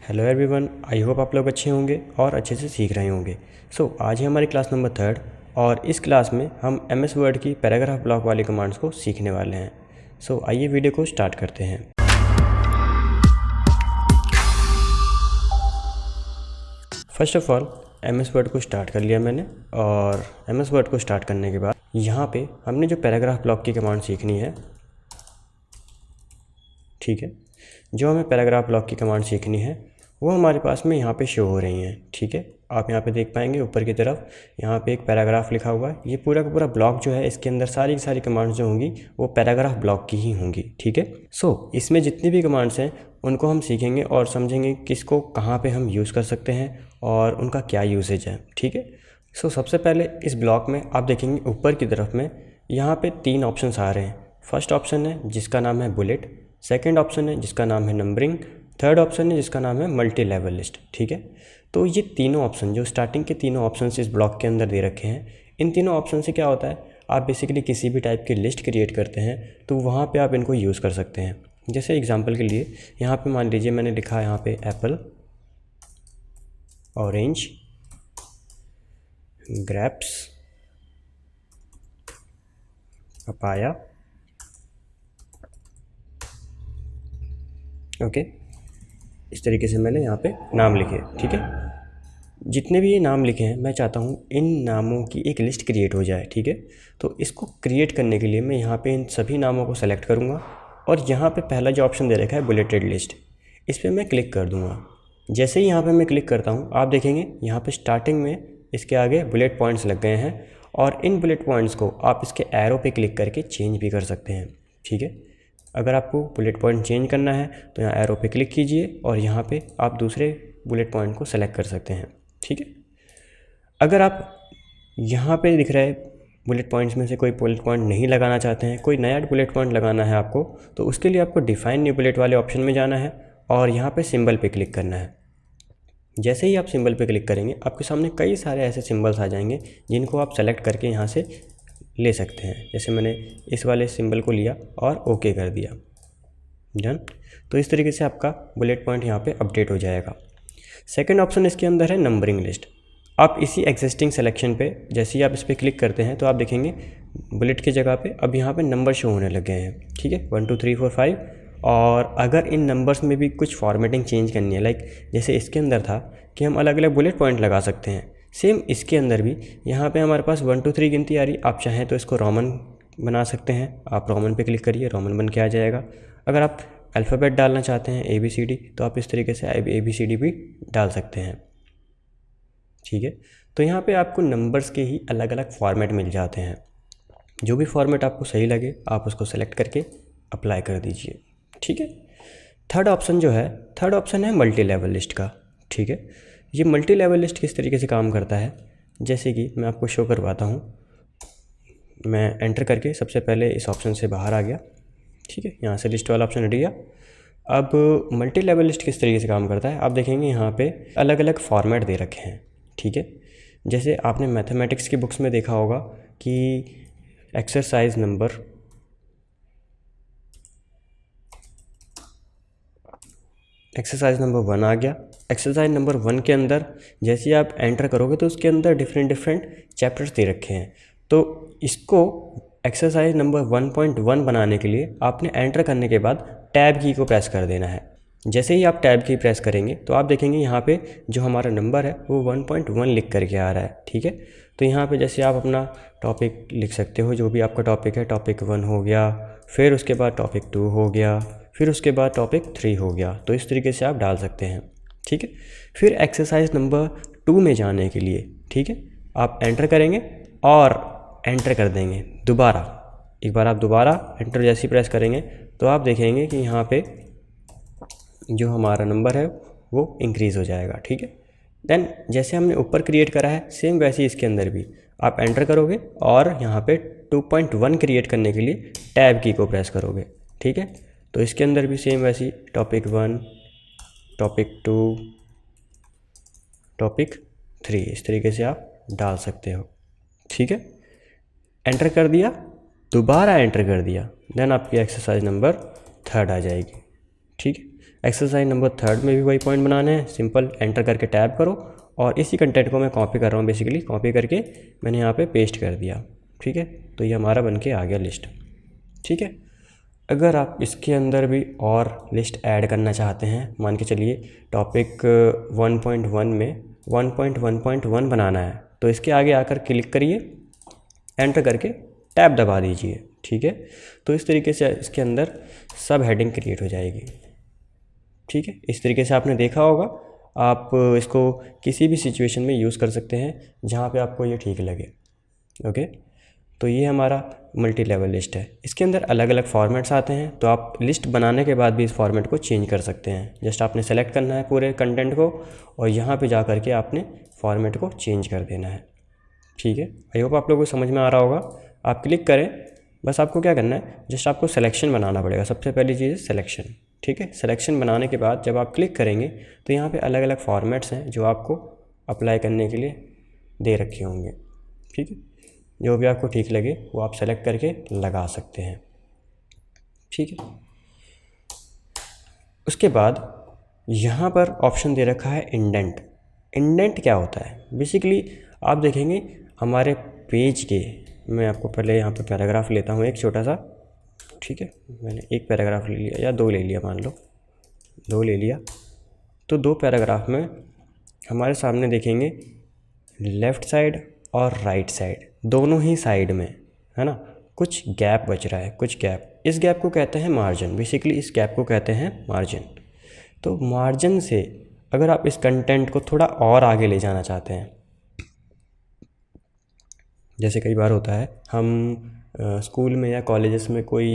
Hello everyone, I hope आप लोग अच्छे होंगे और अच्छे से सीख रहे होंगे। आज है हमारी क्लास नंबर 3 और इस क्लास में हम MS वर्ड की पैराग्राफ ब्लॉक वाली कमांड्स को सीखने वाले हैं। आइए वीडियो को स्टार्ट करते हैं। First of all MS word को स्टार्ट कर लिया मैंने, और MS वर्ड को स्टार्ट करने के बाद यहाँ पे हमने जो पैराग्राफ ब्लॉक की कमांड सीखनी है, ठीक है, जो हमें पैराग्राफ ब्लॉक की कमांड सीखनी है वो हमारे पास में यहाँ पे शो हो रही हैं। ठीक है, आप यहाँ पे देख पाएंगे ऊपर की तरफ यहाँ पे एक पैराग्राफ लिखा हुआ है। ये पूरा का पूरा ब्लॉक जो है, इसके अंदर सारी की सारी कमांड्स जो होंगी वो पैराग्राफ ब्लॉक की ही होंगी। ठीक है, इसमें जितनी भी कमांड्स हैं उनको हम सीखेंगे और समझेंगे किसको कहाँ पे हम यूज़ कर सकते हैं और उनका क्या यूसेज है। ठीक है, सबसे पहले इस ब्लॉक में आप देखेंगे ऊपर की तरफ में यहाँ पे 3 ऑप्शंस आ रहे हैं। फर्स्ट ऑप्शन है जिसका नाम है बुलेट, सेकेंड ऑप्शन है जिसका नाम है नंबरिंग, थर्ड ऑप्शन है जिसका नाम है मल्टी लेवल लिस्ट। ठीक है, तो ये तीनों ऑप्शन, जो स्टार्टिंग के तीनों ऑप्शन इस ब्लॉक के अंदर दे रखे हैं, इन तीनों ऑप्शन से क्या होता है, आप बेसिकली किसी भी टाइप की लिस्ट क्रिएट करते हैं तो वहाँ पे आप इनको यूज़ कर सकते हैं। जैसे एग्जांपल के लिए यहाँ पे मान लीजिए मैंने लिखा यहाँ पे Apple, orange, grapes, papaya, okay, इस तरीके से मैंने यहाँ पे नाम लिखे। ठीक है, जितने भी ये नाम लिखे हैं मैं चाहता हूँ इन नामों की एक लिस्ट क्रिएट हो जाए। ठीक है, तो इसको क्रिएट करने के लिए मैं यहाँ पे इन सभी नामों को सेलेक्ट करूँगा और यहाँ पे पहला जो ऑप्शन दे रखा है बुलेटेड लिस्ट, इस पर मैं क्लिक कर दूँगा। जैसे ही यहाँ पे मैं क्लिक करता हूँ आप देखेंगे यहाँ पे स्टार्टिंग में इसके आगे बुलेट पॉइंट्स लग गए हैं और इन बुलेट पॉइंट्स को आप इसके एरो पे क्लिक करके चेंज भी कर सकते हैं। ठीक है, अगर आपको बुलेट पॉइंट चेंज करना है तो यहाँ एरो पे क्लिक कीजिए और यहाँ पे आप दूसरे बुलेट पॉइंट को सेलेक्ट कर सकते हैं। ठीक है, अगर आप यहाँ पे दिख रहे बुलेट पॉइंट्स में से कोई बुलेट पॉइंट नहीं लगाना चाहते हैं, कोई नया बुलेट पॉइंट लगाना है आपको, तो उसके लिए आपको डिफाइन न्यू बुलेट वाले ऑप्शन में जाना है और यहाँ पे सिंबल पे क्लिक करना है। जैसे ही आप सिंबल पे क्लिक करेंगे आपके सामने कई सारे ऐसे सिंबल्स आ जाएंगे जिनको आप सेलेक्ट करके यहाँ से ले सकते हैं। जैसे मैंने इस वाले सिंबल को लिया और ओके कर दिया, डन। तो इस तरीके से आपका बुलेट पॉइंट यहाँ पे अपडेट हो जाएगा। सेकंड ऑप्शन इसके अंदर है नंबरिंग लिस्ट। आप इसी एग्जिस्टिंग सिलेक्शन पे जैसे ही आप इस पर क्लिक करते हैं तो आप देखेंगे बुलेट की जगह पे अब यहाँ पे नंबर शो होने लग गए हैं। ठीक है, 1 2 3 4 5। और अगर इन नंबर्स में भी कुछ फॉर्मेटिंग चेंज करनी है, लाइक जैसे इसके अंदर था कि हम अलग अलग बुलेट पॉइंट लगा सकते हैं, सेम इसके अंदर भी यहाँ पे हमारे पास 1 2 3 गिनती आ रही। आप चाहें तो इसको रोमन बना सकते हैं, आप रोमन पे क्लिक करिए, रोमन बन के आ जाएगा। अगर आप अल्फ़ाबेट डालना चाहते हैं ABCD तो आप इस तरीके से ABCD भी डाल सकते हैं। ठीक है, तो यहाँ पे आपको नंबर्स के ही अलग अलग फॉर्मेट मिल जाते हैं। जो भी फॉर्मेट आपको सही लगे आप उसको सेलेक्ट करके अप्लाई कर दीजिए। ठीक है, थर्ड ऑप्शन जो है, थर्ड ऑप्शन है मल्टी लेवल लिस्ट का। ठीक है, ये मल्टी लेवल लिस्ट किस तरीके से काम करता है, जैसे कि मैं आपको शो करवाता हूँ। मैं एंटर करके सबसे पहले इस ऑप्शन से बाहर आ गया। ठीक है, यहाँ से लिस्ट वाला ऑप्शन हट गया। अब मल्टी लेवल लिस्ट किस तरीके से काम करता है, आप देखेंगे यहाँ पे अलग अलग फॉर्मेट दे रखे हैं। ठीक है, जैसे आपने मैथमेटिक्स की बुक्स में देखा होगा कि एक्सरसाइज नंबर एक्सरसाइज नंबर 1 आ गया। एक्सरसाइज नंबर 1 के अंदर जैसे ही आप एंटर करोगे तो उसके अंदर डिफरेंट चैप्टर्स दे रखे हैं। तो इसको एक्सरसाइज नंबर 1.1 बनाने के लिए आपने एंटर करने के बाद टैब की को प्रेस कर देना है। जैसे ही आप टैब की प्रेस करेंगे तो आप देखेंगे यहाँ पे जो हमारा नंबर है वो 1.1 लिख करके आ रहा है। ठीक है, तो यहाँ पे जैसे आप अपना टॉपिक लिख सकते हो, जो भी आपका टॉपिक है, टॉपिक 1 हो गया, फिर उसके बाद टॉपिक 2 हो गया, फिर उसके बाद टॉपिक 3 हो गया। तो इस तरीके से आप डाल सकते हैं। ठीक है, फिर एक्सरसाइज नंबर 2 में जाने के लिए, ठीक है, आप एंटर करेंगे और एंटर कर देंगे दोबारा। एक बार आप दोबारा एंटर जैसे ही प्रेस करेंगे तो आप देखेंगे कि यहाँ पे जो हमारा नंबर है वो इंक्रीज़ हो जाएगा। ठीक है, देन जैसे हमने ऊपर क्रिएट करा है सेम वैसे ही इसके अंदर भी आप एंटर करोगे और यहाँ पे 2.1 क्रिएट करने के लिए टैब की को प्रेस करोगे। ठीक है, तो इसके अंदर भी सेम वैसे ही टॉपिक 1, टॉपिक 2, टॉपिक 3 इस तरीके से आप डाल सकते हो। ठीक है, एंटर कर दिया, दोबारा एंटर कर दिया, देन आपकी एक्सरसाइज नंबर 3 आ जाएगी। ठीक है, एक्सरसाइज नंबर 3 में भी वही पॉइंट बनाने हैं। सिंपल एंटर करके टैब करो और इसी कंटेंट को मैं कॉपी कर रहा हूँ, बेसिकली कॉपी करके मैंने यहाँ पे पेस्ट कर दिया। ठीक है, तो ये हमारा बन के आ गया लिस्ट। ठीक है, अगर आप इसके अंदर भी और लिस्ट ऐड करना चाहते हैं, मान के चलिए टॉपिक 1.1 में 1.1.1 बनाना है, तो इसके आगे आकर क्लिक करिए, एंटर करके टैब दबा दीजिए। ठीक है, तो इस तरीके से इसके अंदर सब हेडिंग क्रिएट हो जाएगी। ठीक है, इस तरीके से आपने देखा होगा। आप इसको किसी भी सिचुएशन में यूज़ कर सकते हैं जहाँ पे आपको ये ठीक लगे। ओके, तो ये हमारा मल्टी लेवल लिस्ट है। इसके अंदर अलग अलग फॉर्मेट्स आते हैं, तो आप लिस्ट बनाने के बाद भी इस फॉर्मेट को चेंज कर सकते हैं। जस्ट आपने सेलेक्ट करना है पूरे कंटेंट को और यहाँ पे जा कर के आपने फॉर्मेट को चेंज कर देना है। ठीक है, आई होप आप लोगों को समझ में आ रहा होगा। आप क्लिक करें, बस आपको क्या करना है, जस्ट आपको सिलेक्शन बनाना पड़ेगा। सबसे पहली चीज़ है सिलेक्शन। ठीक है, सिलेक्शन बनाने के बाद जब आप क्लिक करेंगे तो यहाँ पे अलग अलग फॉर्मेट्स हैं जो आपको अप्लाई करने के लिए दे रखे होंगे। ठीक है, जो भी आपको ठीक लगे वो आप सेलेक्ट करके लगा सकते हैं। ठीक है, उसके बाद यहाँ पर ऑप्शन दे रखा है इंडेंट। इंडेंट क्या होता है? बेसिकली आप देखेंगे हमारे पेज के, मैं आपको पहले यहाँ पे पैराग्राफ लेता हूँ एक छोटा सा। ठीक है, मैंने एक पैराग्राफ ले लिया या 2 ले लिया, मान लो 2 ले लिया। तो 2 पैराग्राफ में हमारे सामने देखेंगे लेफ़्ट साइड और राइट साइड, दोनों ही साइड में, है ना, कुछ गैप बच रहा है, कुछ गैप। इस गैप को कहते हैं मार्जिन। बेसिकली इस गैप को कहते हैं मार्जिन। तो मार्जिन से अगर आप इस कंटेंट को थोड़ा और आगे ले जाना चाहते हैं, जैसे कई बार होता है हम स्कूल में या कॉलेजेस में कोई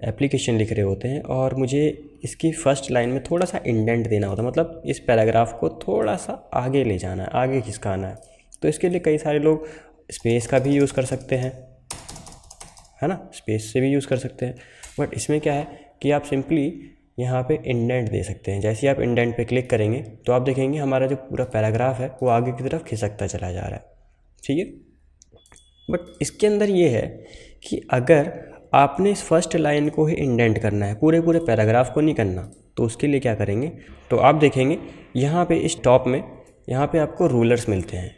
एप्लीकेशन लिख रहे होते हैं और मुझे इसकी फर्स्ट लाइन में थोड़ा सा इंडेंट देना होता है, मतलब इस पैराग्राफ को थोड़ा सा आगे ले जाना है, आगे खिसकाना है। तो इसके लिए कई सारे लोग स्पेस का भी यूज़ कर सकते हैं, है ना, स्पेस से भी यूज़ कर सकते हैं। बट इसमें क्या है कि आप सिंपली यहाँ पे इंडेंट दे सकते हैं। जैसे ही आप इंडेंट पे क्लिक करेंगे तो आप देखेंगे हमारा जो पूरा पैराग्राफ है वो आगे की तरफ खिसकता चला जा रहा है। ठीक है, बट इसके अंदर ये है कि अगर आपने इस फर्स्ट लाइन को ही इंडेंट करना है, पूरे पूरे पैराग्राफ को नहीं करना, तो उसके लिए क्या करेंगे, तो आप देखेंगे यहाँ पे इस टॉप में यहाँ पे आपको रूलर्स मिलते हैं।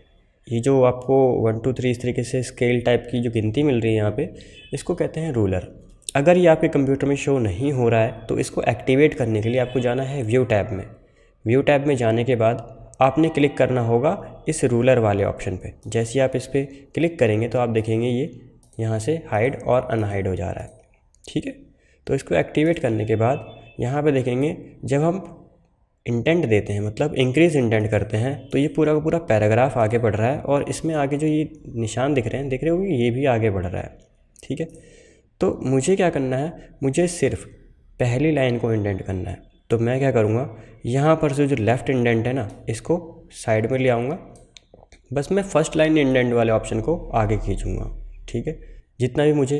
ये जो आपको 1 2 3 इस तरीके से स्केल टाइप की जो गिनती मिल रही है यहाँ पे, इसको कहते हैं रूलर। अगर ये आपके कंप्यूटर में शो नहीं हो रहा है तो इसको एक्टिवेट करने के लिए आपको जाना है व्यू टैब में। व्यू टैब में जाने के बाद आपने क्लिक करना होगा इस रूलर वाले ऑप्शन पे। जैसे ही आप इस पर क्लिक करेंगे तो आप देखेंगे ये यहाँ से हाइड और अनहाइड हो जा रहा है। ठीक है, तो इसको एक्टिवेट करने के बाद यहाँ पे देखेंगे जब हम इंडेंट देते हैं, मतलब इंक्रीज इंडेंट करते हैं, तो ये पूरा का पूरा पैराग्राफ आगे बढ़ रहा है और इसमें आगे जो ये निशान दिख रहे हैं, देख रहे होंगे, ये भी आगे बढ़ रहा है। ठीक है, तो मुझे क्या करना है, मुझे सिर्फ पहली लाइन को इंडेंट करना है। तो मैं क्या करूँगा, यहाँ पर से जो लेफ़्ट इंडेंट है ना, इसको साइड में ले आऊँगा, बस मैं फर्स्ट लाइन इंडेंट वाले ऑप्शन को आगे खींचूँगा। ठीक है, जितना भी मुझे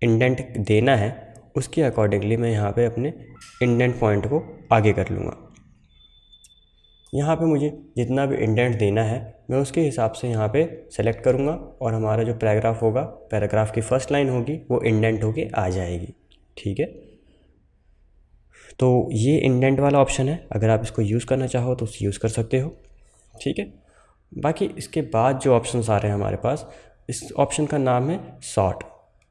इंडेंट देना है उसके अकॉर्डिंगली मैं यहाँ पे अपने इंडेंट पॉइंट को आगे कर लूँगा। यहाँ पे मुझे जितना भी इंडेंट देना है मैं उसके हिसाब से यहाँ पे सेलेक्ट करूँगा और हमारा जो पैराग्राफ होगा, पैराग्राफ की फर्स्ट लाइन होगी, वो इंडेंट होके आ जाएगी। ठीक है, तो ये इंडेंट वाला ऑप्शन है। अगर आप इसको यूज़ करना चाहो तो उसे यूज़ कर सकते हो। ठीक है, बाकी इसके बाद जो ऑप्शंस आ रहे हैं हमारे पास, इस ऑप्शन का नाम है सॉर्ट।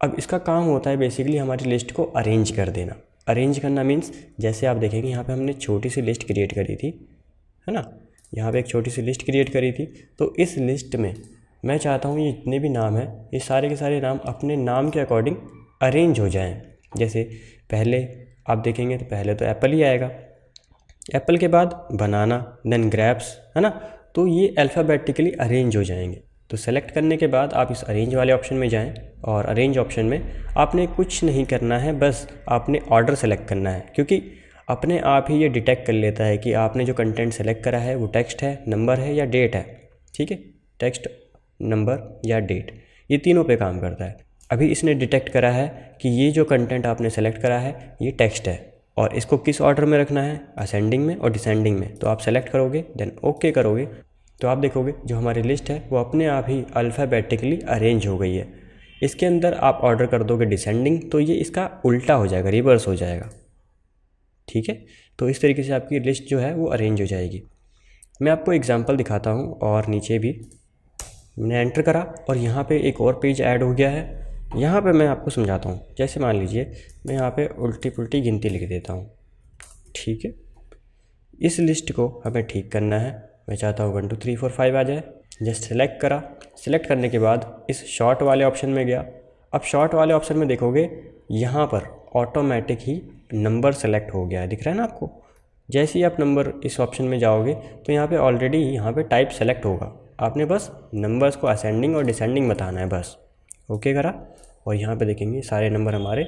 अब इसका काम होता है बेसिकली हमारी लिस्ट को अरेंज कर देना। अरेंज करना मीन्स जैसे आप देखेंगे यहाँ पे हमने छोटी सी लिस्ट क्रिएट करी थी, है ना, यहाँ पे एक छोटी सी लिस्ट क्रिएट करी थी। तो इस लिस्ट में मैं चाहता हूँ ये जितने भी नाम हैं, ये सारे के सारे नाम अपने नाम के अकॉर्डिंग अरेंज हो जाएं। जैसे पहले आप देखेंगे तो पहले तो एप्पल ही आएगा, एप्पल के बाद बनाना, देन ग्रेप्स, है ना, तो ये अल्फ़ाबेटिकली अरेंज हो जाएंगे। तो सेलेक्ट करने के बाद आप इस अरेंज वाले ऑप्शन में जाएं और अरेंज ऑप्शन में आपने कुछ नहीं करना है, बस आपने ऑर्डर सेलेक्ट करना है, क्योंकि अपने आप ही ये डिटेक्ट कर लेता है कि आपने जो कंटेंट सेलेक्ट करा है वो टेक्स्ट है, नंबर है या डेट है। ठीक है, टेक्स्ट, नंबर या डेट, ये तीनों पे काम करता है। अभी इसने डिटेक्ट करा है कि ये जो कंटेंट आपने सेलेक्ट करा है ये टेक्स्ट है और इसको किस ऑर्डर में रखना है, असेंडिंग में और डिसेंडिंग में। तो आप सेलेक्ट करोगे, देन ओके करोगे, तो आप देखोगे जो हमारी लिस्ट है वो अपने आप ही अल्फ़ाबेटिकली अरेंज हो गई है। इसके अंदर आप ऑर्डर कर दोगे डिसेंडिंग, तो ये इसका उल्टा हो जाएगा, रिवर्स हो जाएगा। ठीक है, तो इस तरीके से आपकी लिस्ट जो है वो अरेंज हो जाएगी। मैं आपको एग्जांपल दिखाता हूँ। और नीचे भी मैंने एंटर करा और यहाँ पे एक और पेज ऐड हो गया है। यहाँ पे मैं आपको समझाता हूँ। जैसे मान लीजिए मैं यहाँ पे उल्टी पुल्टी गिनती लिख देता हूँ, ठीक है। इस लिस्ट को हमें ठीक करना है। मैं चाहता हूँ 1 2 3 4 5 आ जाए। जस्ट सेलेक्ट करा। सेलेक्ट करने के बाद इस शॉर्ट वाले ऑप्शन में गया। अब शॉर्ट वाले ऑप्शन में देखोगे यहाँ पर ऑटोमेटिक ही नंबर सेलेक्ट हो गया है, दिख रहा है ना आपको। जैसे ही आप नंबर इस ऑप्शन में जाओगे तो यहाँ पे ऑलरेडी यहाँ पे टाइप सेलेक्ट होगा। आपने बस नंबर्स को असेंडिंग और डिसेंडिंग बताना है बस। ओके करा और यहाँ पे देखेंगे सारे नंबर हमारे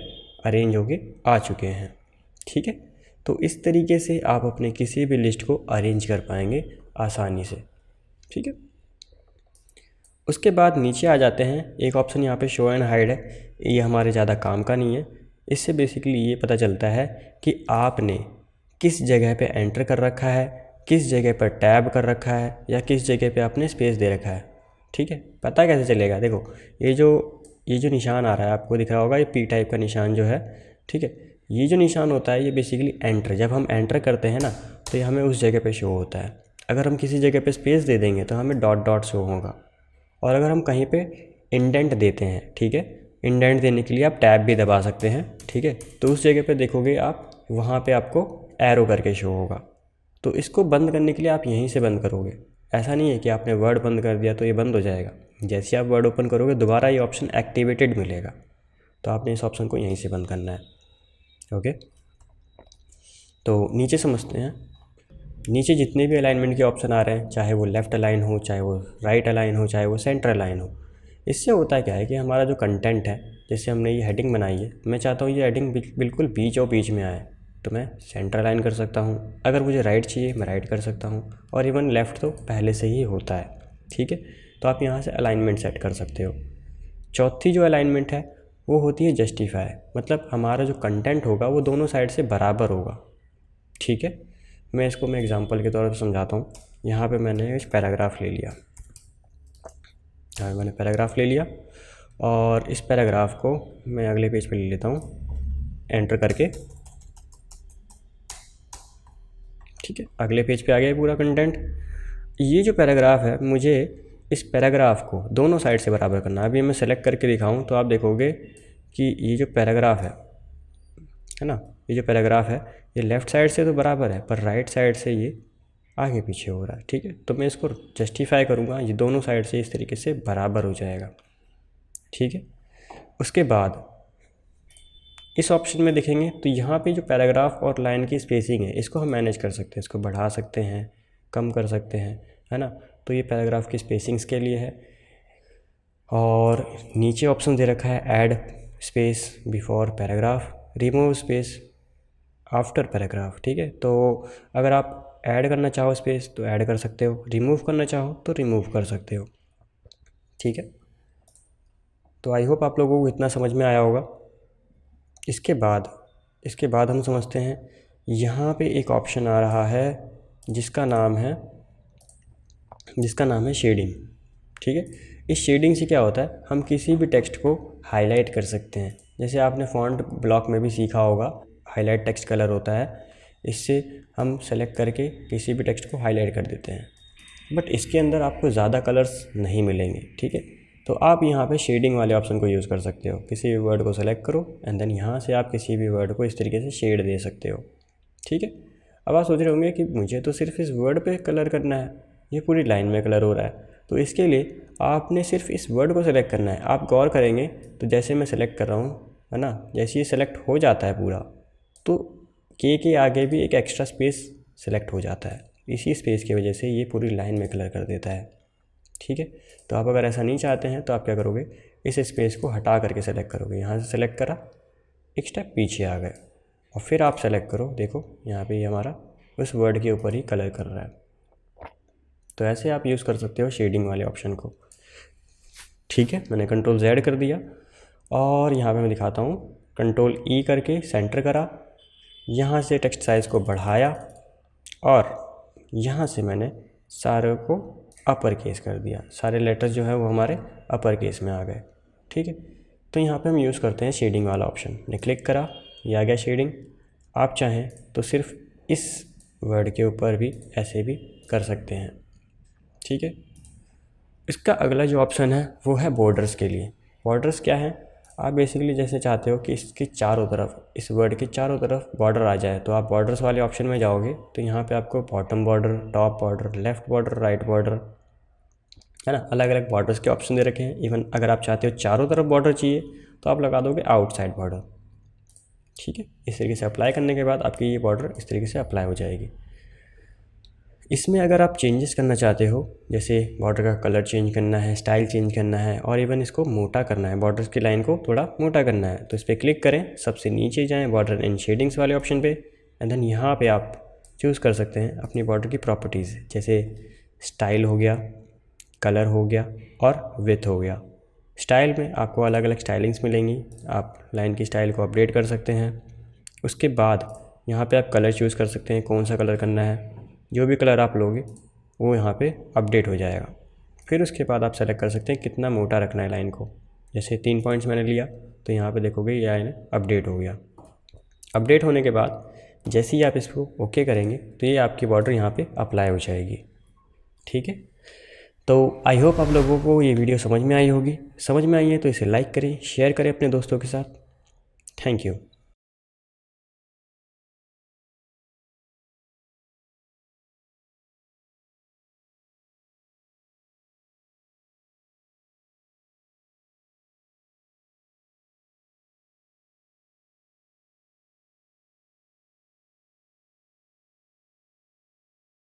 अरेंज होके आ चुके हैं, ठीक है। तो इस तरीके से आप अपने किसी भी लिस्ट को अरेंज कर पाएंगे आसानी से, ठीक है। उसके बाद नीचे आ जाते हैं। एक ऑप्शन यहाँ पे शो एंड हाइड है, ये हमारे ज़्यादा काम का नहीं है। इससे बेसिकली ये पता चलता है कि आपने किस जगह पे एंटर कर रखा है, किस जगह पर टैब कर रखा है, या किस जगह पे आपने स्पेस दे रखा है, ठीक है। पता कैसे चलेगा? देखो ये जो निशान आ रहा है आपको दिख रहा होगा, ये पी टाइप का निशान जो है, ठीक है। ये जो निशान होता है ये बेसिकली एंटर, जब हम एंटर करते हैं ना तो ये हमें उस जगह पे शो होता है। अगर हम किसी जगह पे स्पेस दे देंगे तो हमें डॉट डॉट शो होगा। और अगर हम कहीं पे इंडेंट देते हैं, ठीक है, इंडेंट देने के लिए आप टैब भी दबा सकते हैं, ठीक है। तो उस जगह पे देखोगे आप, वहाँ पे आपको एरो करके शो होगा। तो इसको बंद करने के लिए आप यहीं से बंद करोगे। ऐसा नहीं है कि आपने वर्ड बंद कर दिया तो ये बंद हो जाएगा। जैसे आप वर्ड ओपन करोगे दोबारा ये ऑप्शन एक्टिवेटेड मिलेगा, तो आपने इस ऑप्शन को यहीं से बंद करना है। ओके, तो नीचे समझते हैं। नीचे जितने भी अलाइनमेंट के ऑप्शन आ रहे हैं, चाहे वो लेफ़्ट अलाइन हो, चाहे वो राइट अलाइन हो, चाहे वो सेंटर अलाइन हो, इससे होता क्या है कि हमारा जो कंटेंट है, जैसे हमने ये हेडिंग बनाई है, मैं चाहता हूँ ये हेडिंग बिल्कुल बीचों बीच में आए, तो मैं सेंटर अलाइन कर सकता हूँ। अगर मुझे राइट चाहिए मैं राइट कर सकता हूँ, और इवन लेफ़्ट तो पहले से ही होता है, ठीक है। तो आप यहाँ से अलाइनमेंट सेट कर सकते हो। चौथी जो अलाइनमेंट है वो होती है जस्टिफाई, मतलब हमारा जो कंटेंट होगा वो दोनों साइड से बराबर होगा, ठीक है। मैं एग्जांपल के तौर पर समझाता हूँ। यहाँ पे मैंने एक पैराग्राफ ले लिया, और इस पैराग्राफ को मैं अगले पेज पे ले लेता हूँ एंटर करके, ठीक है। अगले पेज पे आ गया पूरा कंटेंट। ये जो पैराग्राफ है, मुझे इस पैराग्राफ को दोनों साइड से बराबर करना है। अभी मैं सेलेक्ट करके दिखाऊं तो आप देखोगे कि ये जो पैराग्राफ है ना, ये जो पैराग्राफ है ये लेफ़्ट साइड से तो बराबर है, पर राइट साइड से ये आगे पीछे हो रहा है, ठीक है। तो मैं इसको जस्टिफाई करूँगा, ये दोनों साइड से इस तरीके से बराबर हो जाएगा, ठीक है। उसके बाद इस ऑप्शन में देखेंगे तो यहाँ पे जो पैराग्राफ और लाइन की स्पेसिंग है, इसको हम मैनेज कर सकते हैं, इसको बढ़ा सकते हैं, कम कर सकते हैं, है ना। तो ये पैराग्राफ की स्पेसिंग्स के लिए है। और नीचे ऑप्शन दे रखा है add space before paragraph, remove space after paragraph, ठीक है। तो अगर आप ऐड करना चाहो स्पेस तो ऐड कर सकते हो, रिमूव करना चाहो तो रिमूव कर सकते हो, ठीक है। तो आई होप आप लोगों को इतना समझ में आया होगा। इसके बाद हम समझते हैं, यहाँ पे एक ऑप्शन आ रहा है जिसका नाम है शेडिंग, ठीक है। इस शेडिंग से क्या होता है, हम किसी भी टेक्स्ट को हाईलाइट कर सकते हैं। जैसे आपने फॉन्ट ब्लॉक में भी सीखा होगा, हाईलाइट टेक्स्ट कलर होता है, इससे हम सेलेक्ट करके किसी भी टेक्स्ट को हाईलाइट कर देते हैं। बट इसके अंदर आपको ज़्यादा कलर्स नहीं मिलेंगे, ठीक है। तो आप यहाँ पे शेडिंग वाले ऑप्शन को यूज़ कर सकते हो। किसी भी वर्ड को सेलेक्ट करो एंड देन यहाँ से आप किसी भी वर्ड को इस तरीके से शेड दे सकते हो, ठीक है। अब आप सोच रहे होंगे कि मुझे तो सिर्फ इस वर्ड पे कलर करना है, ये पूरी लाइन में कलर हो रहा है। तो इसके लिए आपने सिर्फ इस वर्ड को सेलेक्ट करना है। आप गौर करेंगे तो जैसे मैं सेलेक्ट कर रहा हूँ, है ना, जैसे ये सेलेक्ट हो जाता है पूरा, तो के आगे भी एक एक्स्ट्रा स्पेस सेलेक्ट हो जाता है। इसी स्पेस की वजह से ये पूरी लाइन में कलर कर देता है, ठीक है। तो आप अगर ऐसा नहीं चाहते हैं तो आप क्या करोगे, इस स्पेस को हटा करके सेलेक्ट करोगे। यहाँ से सेलेक्ट करा, एक स्टेप पीछे आ गए, और फिर आप सेलेक्ट करो, देखो यहाँ पे ये हमारा उस वर्ड के ऊपर ही कलर कर रहा है। तो ऐसे आप यूज़ कर सकते हो शेडिंग वाले ऑप्शन को, ठीक है। मैंने कंट्रोल Z कर दिया, और यहाँ पे मैं दिखाता हूँ, कंट्रोल E करके सेंटर करा, यहाँ से टेक्स्ट साइज़ को बढ़ाया, और यहाँ से मैंने सारे को अपर केस कर दिया। सारे लेटर्स जो है वो हमारे अपर केस में आ गए, ठीक है। तो यहाँ पे हम यूज़ करते हैं शेडिंग वाला ऑप्शन। मैंने क्लिक करा, ये आ गया शेडिंग। आप चाहें तो सिर्फ इस वर्ड के ऊपर भी ऐसे भी कर सकते हैं, ठीक है। इसका अगला जो ऑप्शन है वो है बॉर्डर्स के लिए। बॉर्डर्स क्या है, आप बेसिकली जैसे चाहते हो कि इसके चारों तरफ, इस वर्ड के चारों तरफ बॉर्डर आ जाए, तो आप बॉर्डर्स वाले ऑप्शन में जाओगे तो यहाँ पे आपको bottom border, top border, left border, right border, है ना, अलग अलग बॉर्डर्स के ऑप्शन दे रखे हैं। इवन अगर आप चाहते हो चारों तरफ बॉर्डर चाहिए तो आप लगा दोगे आउटसाइड बॉर्डर, ठीक है। इस तरीके से अप्लाई करने के बाद आपकी ये बॉर्डर इस तरीके से अप्लाई हो जाएगी। इसमें अगर आप चेंजेस करना चाहते हो, जैसे बॉर्डर का कलर चेंज करना है, स्टाइल चेंज करना है, और इवन इसको मोटा करना है, बॉर्डर्स की लाइन को थोड़ा मोटा करना है, तो इस पर क्लिक करें, सबसे नीचे जाएं बॉर्डर एंड शेडिंग्स वाले ऑप्शन पे, एंड देन यहाँ पे आप चूज़ कर सकते हैं अपनी बॉर्डर की प्रॉपर्टीज़, जैसे स्टाइल हो गया, कलर हो गया और विड्थ हो गया। स्टाइल में आपको अलग अलग स्टाइलिंग्स मिलेंगी, आप लाइन की स्टाइल को अपडेट कर सकते हैं। उसके बाद यहाँ पे आप कलर चूज़ कर सकते हैं, कौन सा कलर करना है, जो भी कलर आप लोगे वो यहाँ पे अपडेट हो जाएगा। फिर उसके बाद आप सेलेक्ट कर सकते हैं कितना मोटा रखना है लाइन को, जैसे 3 पॉइंट्स मैंने लिया तो यहाँ पे देखोगे ये लाइन अपडेट हो गया। अपडेट होने के बाद जैसे ही आप इसको ओके करेंगे तो ये आपकी बॉर्डर यहाँ पे अप्लाई हो जाएगी, ठीक है। तो आई होप आप लोगों को ये वीडियो समझ में आई होगी। समझ में आई है तो इसे लाइक करें, शेयर करें अपने दोस्तों के साथ। Thank you.